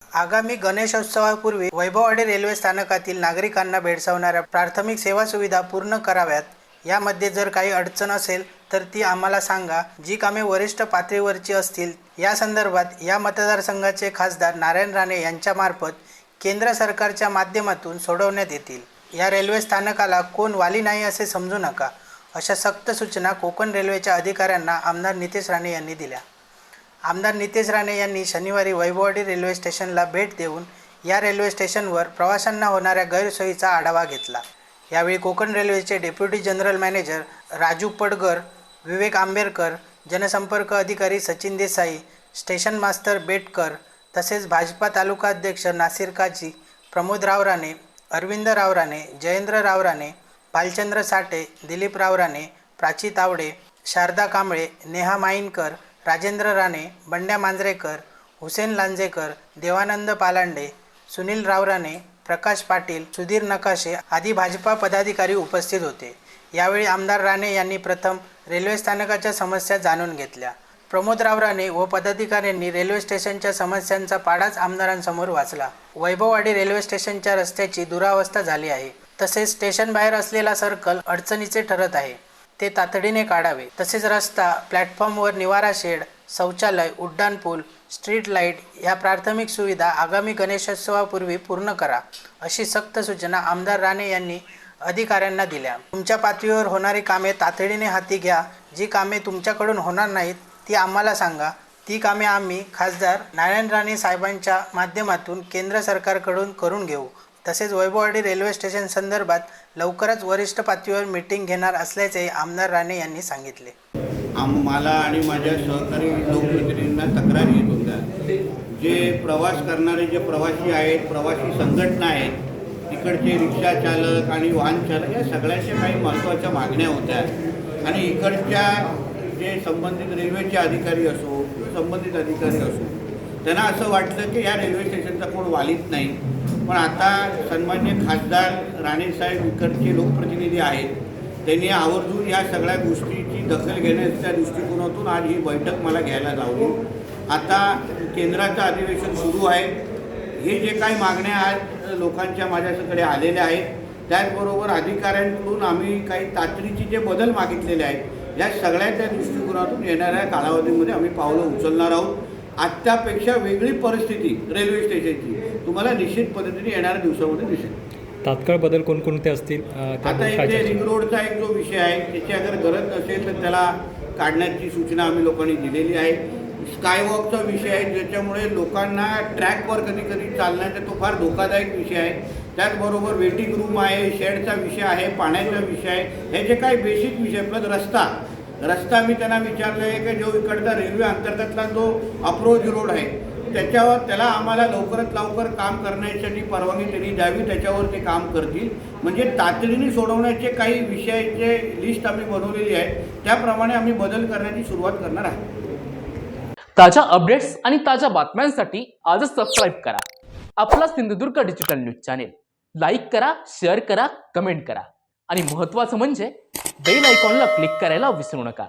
आगामी गणेशोत्सवापूर्वी वैभववाडी रेल्वे स्थानकातील नागरिकांना भेडसावणाऱ्या प्राथमिक सेवा सुविधा पूर्ण कराव्यात. यामध्ये जर काही अडचण असेल तर ती आम्हाला सांगा. जी कामे वरिष्ठ पातळीवरची असतील या संदर्भात या मतदारसंघाचे खासदार नारायण राणे यांच्यामार्फत केंद्र सरकारच्या माध्यमातून सोडवण्यात येतील. या रेल्वे स्थानकाला कोण वाली नाही असे समजू नका, अशा सक्त सूचना कोकण रेल्वेच्या अधिकाऱ्यांना आमदार नितेश राणे यांनी दिल्या. आमदार नितेश राणे यांनी शनिवारी वैभववाडी रेल्वे स्टेशनला भेट देऊन या रेल्वे स्टेशनवर प्रवाशांना होणाऱ्या गैरसोयीचा आढावा घेतला. यावेळी कोकण रेल्वेचे डेप्युटी जनरल मॅनेजर राजू पडगर, विवेक आंबेरकर, जनसंपर्क अधिकारी सचिन देसाई, स्टेशन मास्तर बेटकर तसेच भाजपा तालुका अध्यक्ष नासिर काजी, प्रमोद राव राणे, अरविंद राव राणे, जयेंद्र राव राणे, भालचंद्र साठे, दिलीप राव राणे, प्राची तावडे, शारदा कांबळे, नेहा माईनकर, राजेंद्र राणे, बंड्या मांजरेकर, हुसेन लांजेकर, देवानंद पालांडे, सुनील रावराणे, प्रकाश पाटील, सुधीर नकाशे आदी भाजपा पदाधिकारी उपस्थित होते. यावेळी आमदार राणे यांनी प्रथम रेल्वे स्थानकाच्या समस्या जाणून घेतल्या. प्रमोद राव राणे व पदाधिकाऱ्यांनी रेल्वे स्टेशनच्या समस्यांचा पाडाच आमदारांसमोर वाचला. वैभववाडी रेल्वे स्टेशनच्या रस्त्याची दुरावस्था झाली आहे. तसेच स्टेशन बाहेर असलेला सर्कल अडचणीचे ठरत आहे, ते तातडीने काढावे. तसेच रस्ता, प्लॅटफॉर्मवर निवारा शेड, शौचालय, उड्डाणपूल, स्ट्रीट लाईट या प्राथमिक सुविधा आगामी गणेशोत्सवापूर्वी पूर्ण करा, अशी सक्त सूचना आमदार राणे यांनी अधिकाऱ्यांना दिल्या. तुमच्या पातळीवर होणारी कामे तातडीने हाती घ्या. जी कामे तुमच्याकडून होणार नाहीत ती आम्हाला सांगा. ती कामे आम्ही खासदार नारायण राणे साहेबांच्या माध्यमातून केंद्र सरकारकडून करून घेऊ. तसेच वैभववाडी रेल्वे स्टेशन संदर्भात लवकरच वरिष्ठ पातळीवर मीटिंग घेणार असल्याचे आमदार राणे यांनी सांगितले. मला आणि माझ्या सहकारी लोकप्रतिनिधींना तक्रारी येत होत्या. जे प्रवास करणारे जे प्रवासी आहेत, प्रवासी संघटना आहेत, इकडचे रिक्षा चालक आणि वाहन चालक या सगळ्याच्या काही महत्त्वाच्या मागण्या होत्या. आणि इकडच्या जे संबंधित रेल्वेचे अधिकारी असो, संबंधित अधिकारी असो, त्यांना असं वाटलं की या रेल्वे स्टेशनचा कोण वालीत नाही. पण आता सन्मान्य खासदार राणेसाहेब इकडचे लोकप्रतिनिधी आहेत, त्यांनी आवर्जून या सगळ्या गोष्टीची दखल घेण्याच्या दृष्टिकोनातून आज ही बैठक मला घ्यायला लावली. आता केंद्राचं अधिवेशन सुरू आहे. हे जे काही मागण्या आज लोकांच्या माझ्याकडे आलेल्या आहेत, त्याचबरोबर अधिकाऱ्यांकडून आम्ही काही तातडीचे जे बदल मागितलेले आहेत, या सगळ्याच्या दृष्टिकोनातून येणाऱ्या कालावधीमध्ये आम्ही पावलं उचलणार आहोत. आत्तापेक्षा वेगळी परिस्थिती रेल्वे स्टेशनची तुम्हाला निश्चित पद्धतीने येणाऱ्या दिवसामध्ये दिसेल. तात्काळ बदल कोणकोणते असतील? आता इथे रिंग रोडचा एक जो विषय आहे, त्याची अगर गरज नसेल तर त्याला काढण्याची सूचना आम्ही लोकांनी दिलेली आहे. स्कायवॉकचा विषय आहे, ज्याच्यामुळे लोकांना ट्रॅकवर कधी कधी चालण्याचा तो फार धोकादायक विषय आहे. त्याचबरोबर वेटिंग रूम आहे, शेडचा विषय आहे, पाण्याचा विषय आहे. हे जे काही बेसिक विषय प्लस रस्ता मी त्यांना विचारलं आहे की जो इकडचा रेल्वे अंतर्गतला जो अप्रोच रोड आहे त्याला आम्हाला लवकरात लवकर काम करण्यासाठी परवानगी त्यांनी द्यावी. त्याच्यावर ते काम करतील. म्हणजे तातडीने सोडवण्याचे काही विषयाचे लिस्ट आम्ही बनवलेली आहे, त्याप्रमाणे आम्ही बदल करण्याची सुरुवात करणार आहे. ताज्या अपडेट्स आणि ताज्या बातम्यांसाठी आजच सबस्क्राईब करा आपला Sindhudurg digital news channel. Like करा, शेअर करा, कमेंट करा आणि महत्त्वाचं म्हणजे बेल आयकॉनला क्लिक करायला विसरू नका.